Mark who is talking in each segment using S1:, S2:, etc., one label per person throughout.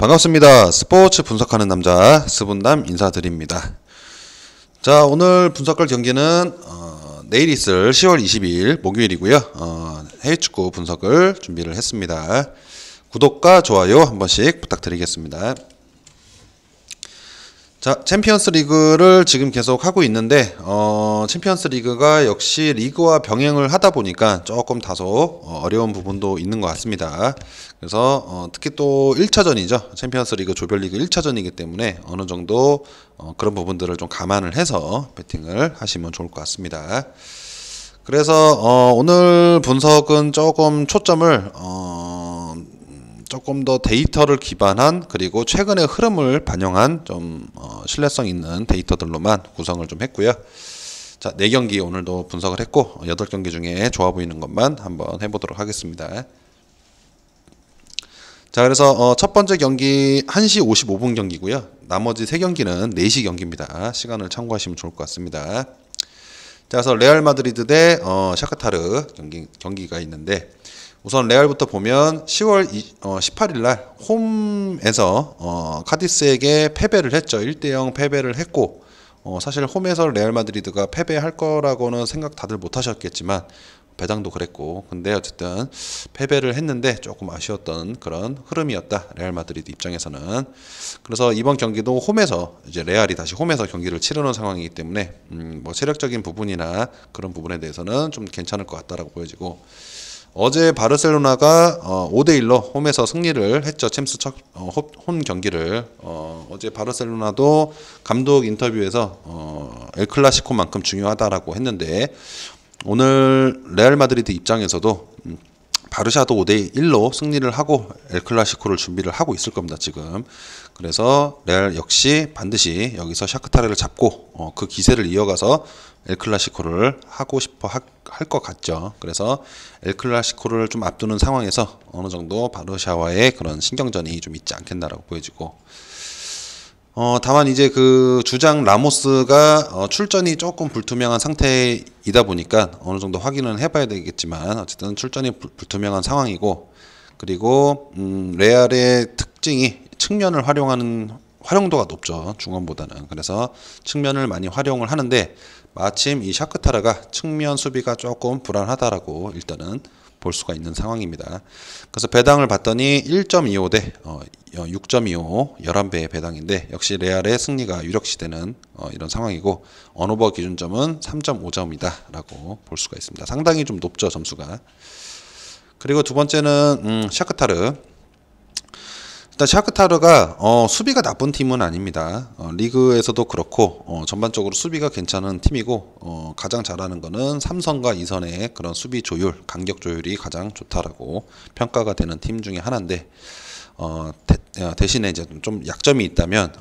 S1: 반갑습니다. 스포츠 분석하는 남자 스분남 인사드립니다. 자, 오늘 분석할 경기는 내일 있을 10월 22일 목요일이고요. 해외축구 분석을 준비를 했습니다. 구독과 좋아요 한 번씩 부탁드리겠습니다. 자, 챔피언스 리그를 지금 계속 하고 있는데 챔피언스 리그가 역시 리그와 병행을 하다 보니까 조금 다소 어려운 부분도 있는 것 같습니다. 그래서 특히 또 1차전이죠. 챔피언스 리그 조별리그 1차전이기 때문에 어느 정도 그런 부분들을 좀 감안을 해서 배팅을 하시면 좋을 것 같습니다. 그래서 오늘 분석은 조금 초점을 조금 더 데이터를 기반한, 그리고 최근의 흐름을 반영한 좀 신뢰성 있는 데이터들로만 구성을 좀 했고요. 자, 4경기 오늘도 분석을 했고 8경기 중에 좋아 보이는 것만 한번 해보도록 하겠습니다. 자, 그래서 첫 번째 경기 1시 55분 경기고요. 나머지 3경기는 4시 경기입니다. 시간을 참고하시면 좋을 것 같습니다. 자, 그래서 레알 마드리드 대 샤크타르 경기가 있는데, 우선 레알부터 보면 10월 18일 날 홈에서 카디스에게 패배를 했죠. 1대0 패배를 했고, 사실 홈에서 레알 마드리드가 패배할 거라고는 생각 다들 못 하셨겠지만 배당도 그랬고, 근데 어쨌든 패배를 했는데 조금 아쉬웠던 그런 흐름이었다, 레알 마드리드 입장에서는. 그래서 이번 경기도 홈에서 이제 레알이 다시 홈에서 경기를 치르는 상황이기 때문에 뭐 체력적인 부분이나 그런 부분에 대해서는 좀 괜찮을 것 같다라고 보여지고, 어제 바르셀로나가 5대1로 홈에서 승리를 했죠. 챔스 첫 홈 경기를. 어제 바르셀로나도 감독 인터뷰에서 엘클라시코만큼 중요하다라고 했는데, 오늘 레알 마드리드 입장에서도 바르샤도 5대1로 승리를 하고 엘클라시코를 준비를 하고 있을 겁니다, 지금. 그래서 레알 역시 반드시 여기서 샤크타르를 잡고 그 기세를 이어가서 엘클라시코를 하고 싶어 할 것 같죠. 그래서 엘클라시코를 좀 앞두는 상황에서 어느 정도 바르샤와의 그런 신경전이 좀 있지 않겠나라고 보여지고, 다만 이제 그 주장 라모스가 출전이 조금 불투명한 상태이다 보니까 어느 정도 확인은 해봐야 되겠지만, 어쨌든 출전이 불투명한 상황이고, 그리고 레알의 특징이 측면을 활용하는 활용도가 높죠, 중원보다는. 그래서 측면을 많이 활용을 하는데, 마침 이 샤크타르가 측면 수비가 조금 불안하다라고 일단은 볼 수가 있는 상황입니다. 그래서 배당을 봤더니 1.25 대 6.25 11배의 배당인데, 역시 레알의 승리가 유력시되는 이런 상황이고, 언오버 기준점은 3.5점이다 라고 볼 수가 있습니다. 상당히 좀 높죠, 점수가. 그리고 두 번째는 샤크타르. 일단 샤크타르가 수비가 나쁜 팀은 아닙니다. 리그에서도 그렇고 전반적으로 수비가 괜찮은 팀이고, 가장 잘하는 거는 삼선과 이선의 그런 수비 조율, 간격 조율이 가장 좋다라고 평가가 되는 팀 중에 하나인데, 대신에 이제 좀 약점이 있다면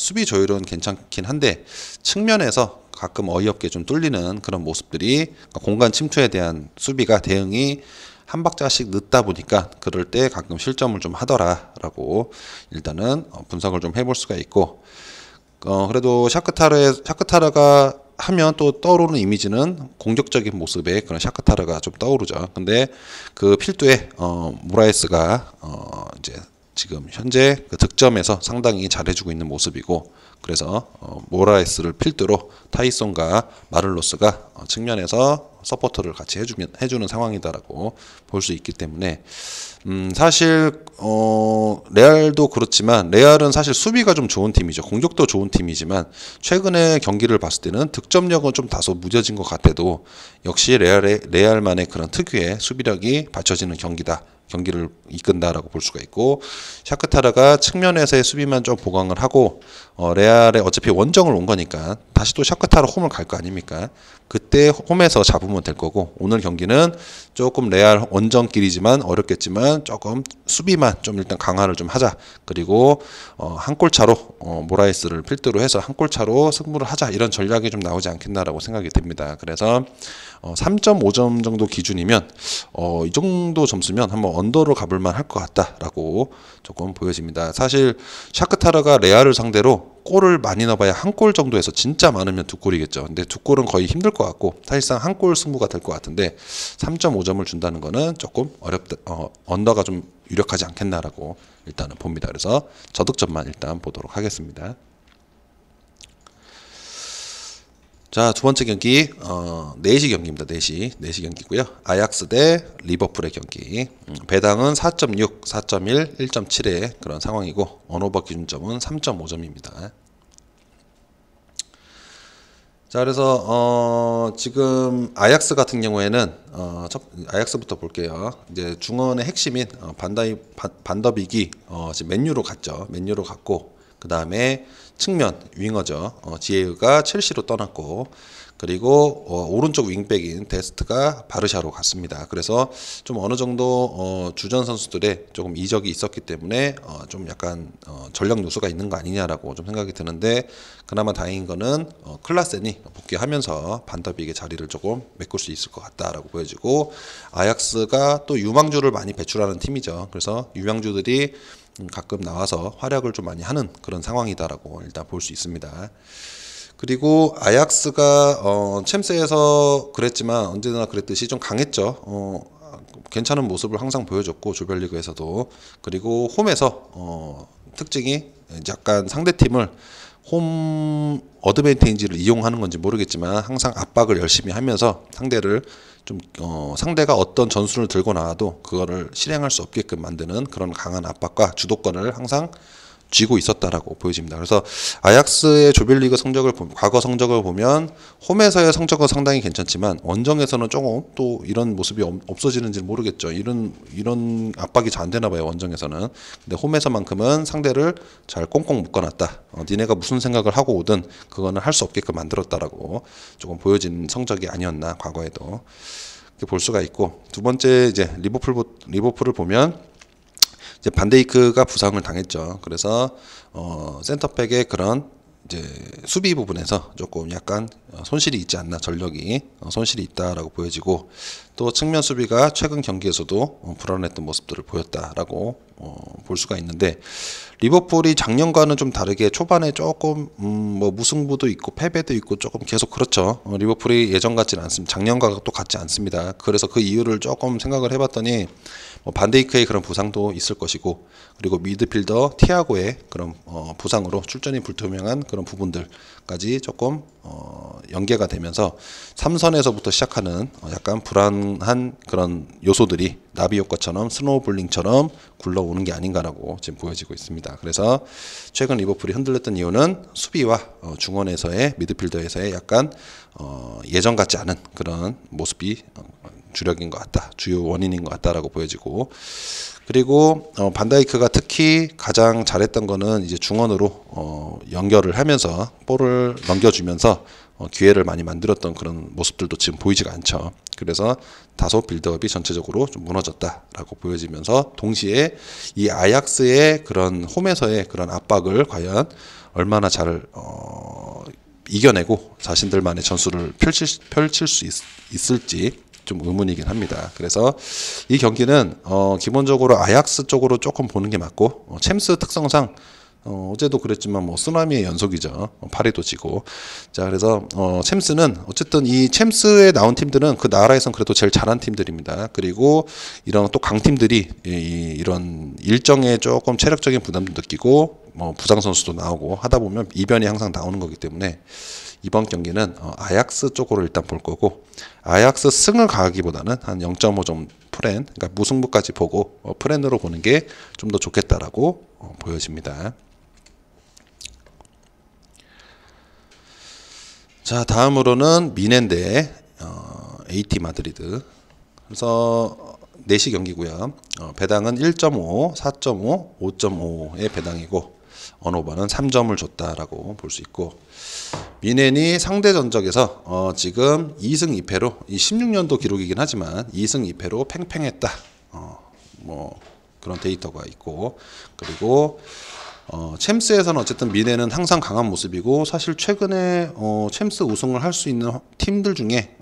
S1: 수비 조율은 괜찮긴 한데, 측면에서 가끔 어이없게 좀 뚫리는 그런 모습들이, 공간 침투에 대한 수비가 대응이 한 박자씩 늦다 보니까 그럴 때 가끔 실점을 좀 하더라라고 일단은 분석을 좀 해볼 수가 있고, 그래도 샤크타르가 하면 또 떠오르는 이미지는 공격적인 모습의 그런 샤크타르가 좀 떠오르죠. 근데 그 필두에 모라에스가 이제 지금 현재 그 득점에서 상당히 잘해주고 있는 모습이고, 그래서 모라에스를 필두로 타이송과 마를로스가 측면에서 서포터를 같이 해주는 상황이다라고 볼 수 있기 때문에, 사실 레알도 그렇지만, 레알은 사실 수비가 좀 좋은 팀이죠. 공격도 좋은 팀이지만 최근에 경기를 봤을 때는 득점력은 좀 다소 무뎌진 것 같아도, 역시 레알만의 그런 특유의 수비력이 받쳐지는 경기를 이끈다라고 볼 수가 있고, 샤크타르가 측면에서의 수비만 좀 보강을 하고, 레알에 어차피 원정을 온 거니까 다시 또 샤크타르 홈을 갈 거 아닙니까? 그때 홈에서 잡으면 될 거고, 오늘 경기는 조금 레알 원정길이지만 어렵겠지만 조금 수비만 좀 일단 강화를 좀 하자. 그리고 한 골 차로 모라에스를 필두로 해서 한 골 차로 승부를 하자, 이런 전략이 좀 나오지 않겠나라고 생각이 됩니다. 그래서 3.5점 정도 기준이면 이 정도 점수면 한번 언더로 가볼만 할 것 같다라고 조금 보여집니다. 사실 샤크타르가 레알을 상대로 골을 많이 넣어봐야 한 골 정도에서, 진짜 많으면 2골이겠죠. 근데 2골은 거의 힘들 것 같고, 사실상 한 골 승부가 될 것 같은데 3.5점을 준다는 거는 조금 언더가 좀 유력하지 않겠나라고 일단은 봅니다. 그래서 저득점만 일단 보도록 하겠습니다. 자, 두 번째 경기 4시 경기입니다. 4시 경기고요. 아약스 대 리버풀의 경기. 배당은 4.6, 4.1, 1.7의 그런 상황이고 언오버 기준점은 3.5점입니다. 자, 그래서 지금 아약스 같은 경우에는 아약스부터 볼게요. 이제 중원의 핵심인 반더빅이 지금 맨유로 갔죠. 맨유로 갔고 그 다음에 측면 윙어죠. 지에우가 첼시로 떠났고 그리고 오른쪽 윙백인 데스트가 바르샤로 갔습니다. 그래서 좀 어느 정도 주전 선수들의 조금 이적이 있었기 때문에 좀 약간 전력 누수가 있는 거 아니냐라고 좀 생각이 드는데 그나마 다행인 거는 클라센이 복귀하면서 반더빅의 자리를 조금 메꿀 수 있을 것 같다라고 보여지고 아약스가 또 유망주를 많이 배출하는 팀이죠. 그래서 유망주들이 가끔 나와서 활약을 좀 많이 하는 그런 상황이다라고 일단 볼 수 있습니다. 그리고 아약스가 챔스에서 그랬지만 언제나 그랬듯이 좀 강했죠. 괜찮은 모습을 항상 보여줬고 조별리그에서도 그리고 홈에서 특징이 약간 상대팀을 홈 어드밴테이지를 이용하는 건지 모르겠지만 항상 압박을 열심히 하면서 상대를 좀 상대가 어떤 전술을 들고 나와도 그거를 실행할 수 없게끔 만드는 그런 강한 압박과 주도권을 항상 쥐고 있었다라고 보여집니다. 그래서 아약스의 조별리그 성적을 과거 성적을 보면 홈에서의 성적은 상당히 괜찮지만 원정에서는 조금 또 이런 모습이 없어지는지 모르겠죠. 이런 압박이 잘 안 되나 봐요. 원정에서는. 근데 홈에서만큼은 상대를 잘 꽁꽁 묶어놨다. 니네가 무슨 생각을 하고 오든 그거는 할 수 없게끔 만들었다라고 조금 보여진 성적이 아니었나 과거에도 이렇게 볼 수가 있고 두 번째 이제 리버풀을 보면 이제 반데이크가 부상을 당했죠. 그래서 센터백의 그런 이제 수비 부분에서 조금 약간 손실이 있지 않나 전력이 손실이 있다라고 보여지고 또 측면 수비가 최근 경기에서도 불안했던 모습들을 보였다라고 볼 수가 있는데 리버풀이 작년과는 좀 다르게 초반에 조금 뭐 무승부도 있고 패배도 있고 조금 계속 그렇죠. 리버풀이 예전 같지는 않습니다. 작년과 또 같지 않습니다. 그래서 그 이유를 조금 생각을 해봤더니 반데이크의 그런 부상도 있을 것이고 그리고 미드필더 티아고의 그런 부상으로 출전이 불투명한 그런 부분들까지 조금 연계가 되면서 3선에서부터 시작하는 약간 불안한 그런 요소들이 나비 효과처럼 스노우볼링처럼 굴러오는 게 아닌가라고 지금 보여지고 있습니다. 그래서 최근 리버풀이 흔들렸던 이유는 수비와 중원에서의 미드필더에서의 약간 예전 같지 않은 그런 모습이 주력인 것 같다, 주요 원인인 것 같다라고 보여지고 그리고 반다이크가 특히 가장 잘했던 거는 이제 중원으로 연결을 하면서 볼을 넘겨주면서 기회를 많이 만들었던 그런 모습들도 지금 보이지가 않죠. 그래서 다소 빌드업이 전체적으로 좀 무너졌다라고 보여지면서 동시에 이 아약스의 그런 홈에서의 그런 압박을 과연 얼마나 잘 이겨내고 자신들만의 전술을 펼칠 수 있을지 좀 의문이긴 합니다. 그래서 이 경기는 기본적으로 아약스 쪽으로 조금 보는 게 맞고 챔스 특성상 어제도 그랬지만 뭐 쓰나미의 연속이죠. 파리도 지고. 자, 그래서 챔스는 어쨌든 이 챔스에 나온 팀들은 그 나라에선 그래도 제일 잘한 팀들입니다. 그리고 이런 또 강팀들이 이런 일정에 조금 체력적인 부담도 느끼고 뭐 부상 선수도 나오고 하다 보면 이변이 항상 나오는 거기 때문에 이번 경기는 아약스 쪽으로 일단 볼 거고 아약스 승을 가기보다는 한 0.5점 프렌, 그러니까 무승부까지 보고 프렌으로 보는 게 좀 더 좋겠다라고 보여집니다. 자, 다음으로는 미넨 대 AT 마드리드. 그래서 4시 경기고요. 배당은 1.5, 4.5, 5.5의 배당이고 언오버는 3점을 줬다라고 볼 수 있고 미넨이 상대 전적에서 지금 2승 2패로 이 16년도 기록이긴 하지만 2승 2패로 팽팽했다. 뭐 그런 데이터가 있고 그리고 챔스에서는 어쨌든 미넨은 항상 강한 모습이고 사실 최근에 챔스 우승을 할 수 있는 팀들 중에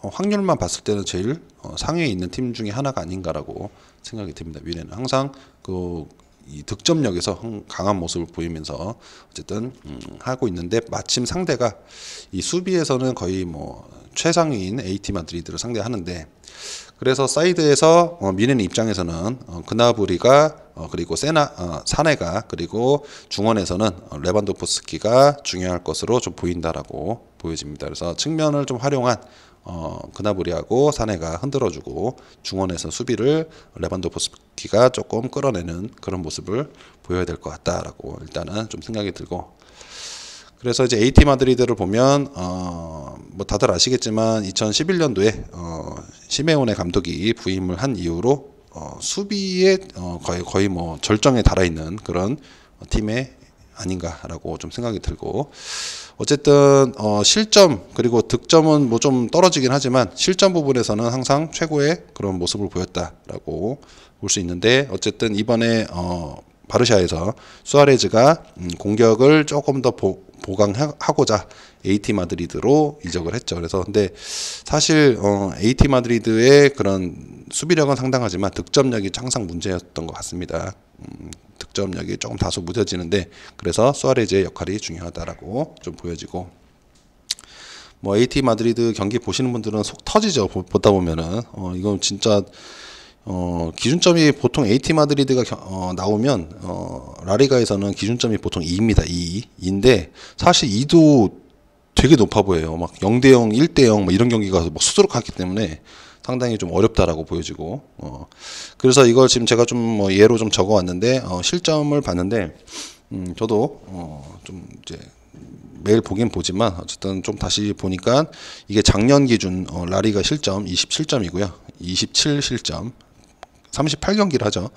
S1: 확률만 봤을 때는 제일 상위에 있는 팀 중에 하나가 아닌가라고 생각이 듭니다. 미넨은 항상 이 득점력에서 강한 모습을 보이면서 어쨌든 하고 있는데 마침 상대가 이 수비에서는 거의 뭐 최상위인 AT 마드리드를 상대하는데 그래서 사이드에서 미넨 입장에서는 그나브리가 그리고 사네가 그리고 중원에서는 레반도프스키가 중요할 것으로 좀 보인다라고 보여집니다. 그래서 측면을 좀 활용한 그나브리하고 사네가 흔들어주고 중원에서 수비를 레반도프스키가 조금 끌어내는 그런 모습을 보여야 될 것 같다라고 일단은 좀 생각이 들고, 그래서 이제 AT 마드리드를 보면 뭐 다들 아시겠지만 2011년도에 시메오네 감독이 부임을 한 이후로 수비에 거의 뭐 절정에 달아 있는 그런 팀의 아닌가라고 좀 생각이 들고, 어쨌든 실점 그리고 득점은 뭐 좀 떨어지긴 하지만 실점 부분에서는 항상 최고의 그런 모습을 보였다라고 볼 수 있는데, 어쨌든 이번에 바르샤에서 수아레즈가 공격을 조금 더 보강하고자 AT 마드리드로 이적을 했죠. 그래서 근데 사실 AT 마드리드의 그런 수비력은 상당하지만 득점력이 항상 문제였던 것 같습니다. 득점력이 조금 다소 무뎌지는데, 그래서 수아레즈의 역할이 중요하다라고 좀 보여지고, 뭐 AT 마드리드 경기 보시는 분들은 속 터지죠. 보다 보면은 이건 진짜 기준점이 보통 AT 마드리드가 나오면 라리가에서는 기준점이 보통 2입니다. 2인데 사실 2도 되게 높아 보여요. 막 0대0, 1대0 이런 경기가 막 수두룩하기 때문에 상당히 좀 어렵다라고 보여지고, 그래서 이걸 지금 제가 좀 뭐 예로 좀 적어왔는데 실점을 봤는데 저도 좀 이제 매일 보긴 보지만 어쨌든 좀 다시 보니까 이게 작년 기준 라리가 실점 27점이고요. 27 실점 38경기를 하죠.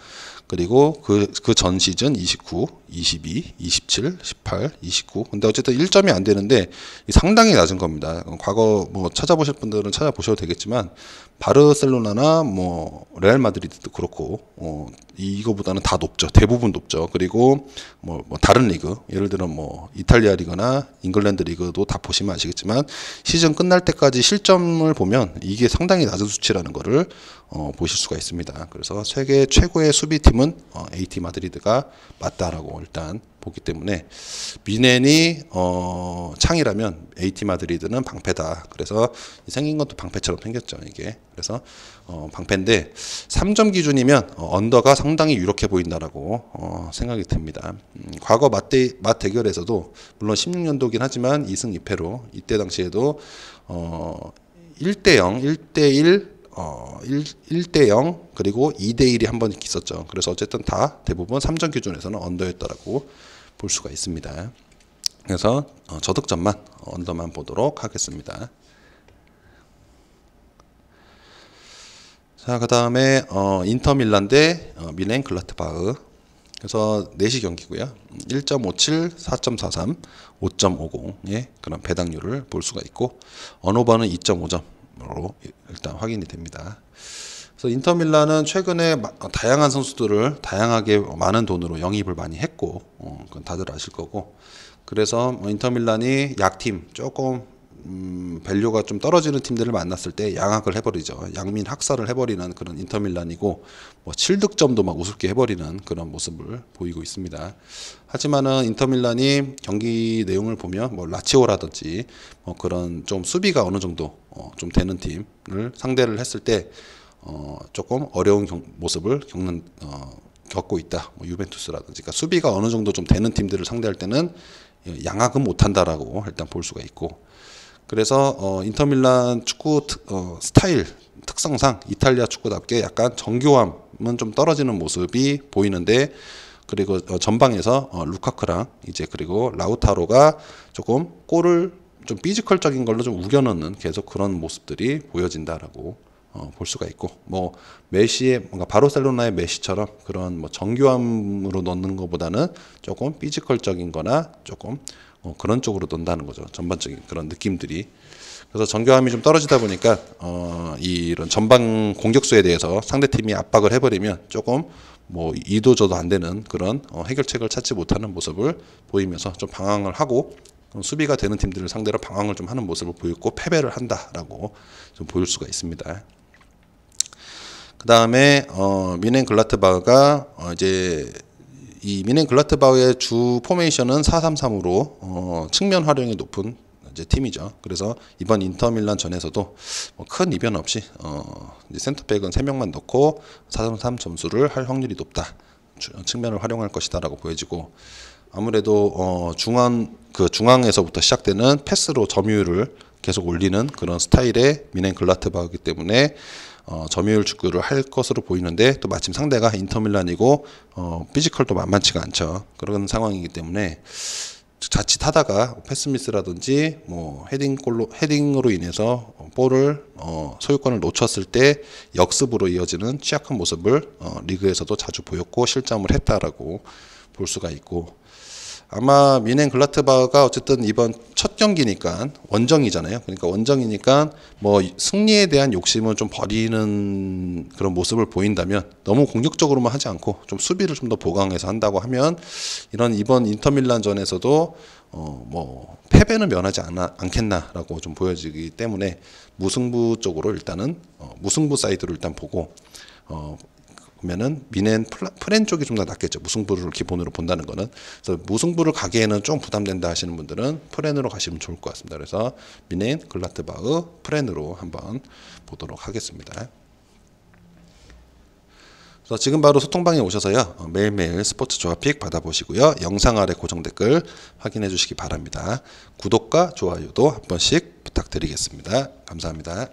S1: 그리고 그 전 시즌 29, 22, 27, 18, 29. 근데 어쨌든 1점이 안 되는데 상당히 낮은 겁니다. 과거 뭐 찾아보실 분들은 찾아보셔도 되겠지만 바르셀로나나 뭐 레알 마드리드도 그렇고 이거보다는 다 높죠. 대부분 높죠. 그리고 뭐 다른 리그, 예를 들어 뭐 이탈리아 리그나 잉글랜드 리그도 다 보시면 아시겠지만 시즌 끝날 때까지 실점을 보면 이게 상당히 낮은 수치라는 거를 보실 수가 있습니다. 그래서 세계 최고의 수비팀은 AT 마드리드가 맞다라고 일단 보기 때문에, 미넨이 창이라면 AT 마드리드는 방패다. 그래서 생긴 것도 방패처럼 생겼죠, 이게. 그래서 방패인데 3점 기준이면 언더가 상당히 유력해 보인다라고 생각이 듭니다. 과거 맛 대결에서도 물론 16년도긴 하지만 2승 2패로 이때 당시에도 1대0, 1대1 1대0 그리고 2대1이 한 번 있었죠. 그래서 어쨌든 다 대부분 3점 기준에서는 언더였다라고 볼 수가 있습니다. 그래서 저득점만 언더만 보도록 하겠습니다. 자, 그 다음에 인터밀란 대 미넨 글라트바흐. 그래서 4시 경기고요. 1.57, 4.43, 5.50의 그런 배당률을 볼 수가 있고, 언오버는 2.5점으로 일단 확인이 됩니다. 그래서 인터밀란은 최근에 다양한 선수들을 다양하게 많은 돈으로 영입을 많이 했고, 그건 다들 아실 거고, 그래서 인터밀란이 약팀 조금 밸류가 좀 떨어지는 팀들을 만났을 때 양악을 해버리죠. 양민 학살을 해버리는 그런 인터밀란이고, 뭐 7득점도 막 우습게 해버리는 그런 모습을 보이고 있습니다. 하지만은 인터밀란이 경기 내용을 보면 뭐 라치오라든지 뭐 그런 좀 수비가 어느 정도 좀 되는 팀을 상대를 했을 때 조금 어려운 모습을 겪고 있다. 뭐 유벤투스라든지, 그러니까 수비가 어느 정도 좀 되는 팀들을 상대할 때는 양악은 못한다라고 일단 볼 수가 있고, 그래서 인터밀란 축구 스타일 특성상 이탈리아 축구답게 약간 정교함은 좀 떨어지는 모습이 보이는데, 그리고 전방에서 루카크랑 이제 그리고 라우타로가 조금 골을 좀 피지컬적인 걸로 좀 우겨넣는 계속 그런 모습들이 보여진다라고 볼 수가 있고, 뭐 메시의 뭔가 바르셀로나의 메시처럼 그런 뭐 정교함으로 넣는 것보다는 조금 피지컬적인 거나 조금 그런 쪽으로 넣는다는 거죠. 전반적인 그런 느낌들이. 그래서 정교함이 좀 떨어지다 보니까 이런 전방 공격수에 대해서 상대팀이 압박을 해버리면 조금 뭐 이도저도 안 되는 그런 해결책을 찾지 못하는 모습을 보이면서 좀 방황을 하고, 수비가 되는 팀들을 상대로 방황을 좀 하는 모습을 보였고 패배를 한다라고 좀 보일 수가 있습니다. 그 다음에 미넨 글라트바흐가 이제 이 미넨 글라트바흐의 주 포메이션은 4-3-3으로 측면 활용이 높은 이제 팀이죠. 그래서 이번 인터밀란 전에서도 뭐 큰 이변 없이 이제 센터백은 3명만 넣고 4-3 점수를 할 확률이 높다. 측면을 활용할 것이다라고 보여지고, 아무래도 중앙에서부터 시작되는 패스로 점유율을 계속 올리는 그런 스타일의 미넨 글라트바흐이기 때문에 점유율 축구를 할 것으로 보이는데, 또 마침 상대가 인터밀란이고 피지컬도 만만치가 않죠. 그런 상황이기 때문에 자칫하다가 패스미스라든지 뭐 헤딩으로 인해서 볼을 소유권을 놓쳤을 때 역습으로 이어지는 취약한 모습을 리그에서도 자주 보였고 실점을 했다라고 볼 수가 있고, 아마 미넨 글라트바흐가 어쨌든 이번 첫 경기니까 원정이잖아요. 그러니까 원정이니까 뭐 승리에 대한 욕심은 좀 버리는 그런 모습을 보인다면, 너무 공격적으로만 하지 않고 좀 수비를 좀 더 보강해서 한다고 하면 이번 인터밀란전에서도 뭐 패배는 면하지 않겠나라고 좀 보여지기 때문에 무승부 쪽으로 일단은 무승부 사이드로 일단 보고 보면은 미넨 프렌 쪽이 좀 더 낫겠죠. 무승부를 기본으로 본다는 거는. 그래서 무승부를 가기에는 좀 부담된다 하시는 분들은 프렌으로 가시면 좋을 것 같습니다. 그래서 미넨 글라트바흐 프렌으로 한번 보도록 하겠습니다. 그래서 지금 바로 소통방에 오셔서요, 매일매일 스포츠 조합픽 받아보시고요, 영상 아래 고정 댓글 확인해 주시기 바랍니다. 구독과 좋아요도 한 번씩 부탁드리겠습니다. 감사합니다.